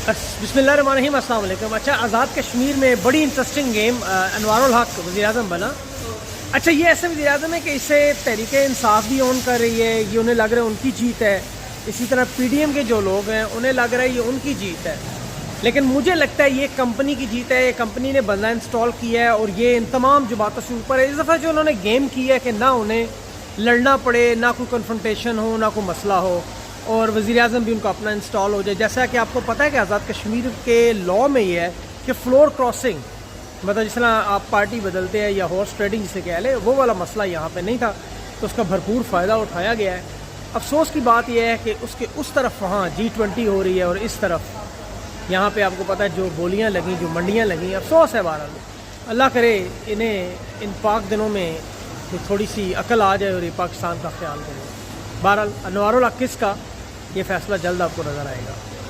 بسم اللہ الرحمن الرحیم، السلام علیکم۔ اچھا، آزاد کشمیر میں بڑی انٹرسٹنگ گیم انوار الحق وزیر اعظم بنا۔ اچھا، یہ ایسے وزیر اعظم ہے کہ اسے تحریک انصاف بھی اون کر رہی ہے، یہ انہیں لگ رہا ہے ان کی جیت ہے۔ اسی طرح پی ڈی ایم کے جو لوگ ہیں انہیں لگ رہا ہے یہ ان کی جیت ہے، لیکن مجھے لگتا ہے یہ کمپنی کی جیت ہے۔ یہ کمپنی نے بندہ انسٹال کیا ہے اور یہ ان تمام جماعتوں سے اوپر ہے۔ اس دفعہ جو انہوں نے گیم کی ہے کہ نہ انہیں لڑنا پڑے، نہ کوئی کنفرنٹیشن ہو، نہ کوئی مسئلہ ہو، اور وزیر اعظم بھی ان کو اپنا انسٹال ہو جائے۔ جیسا کہ آپ کو پتہ ہے کہ آزاد کشمیر کے لاء میں یہ ہے کہ فلور کراسنگ، مطلب جس طرح آپ پارٹی بدلتے ہیں یا ہارس ٹریڈنگ جسے کہہ لیں، وہ والا مسئلہ یہاں پہ نہیں تھا، تو اس کا بھرپور فائدہ اٹھایا گیا ہے۔ افسوس کی بات یہ ہے کہ اس کے اس طرف وہاں G20 ہو رہی ہے اور اس طرف یہاں پہ آپ کو پتہ ہے جو گولیاں لگیں، جو منڈیاں لگیں۔ افسوس ہے بہرحال، اللہ کرے انہیں ان پاک دنوں میں تھوڑی سی عقل آ جائے اور یہ پاکستان کا خیال کرے۔ بہرحال انوار الحق کس کا، یہ فیصلہ جلد آپ کو نظر آئے گا۔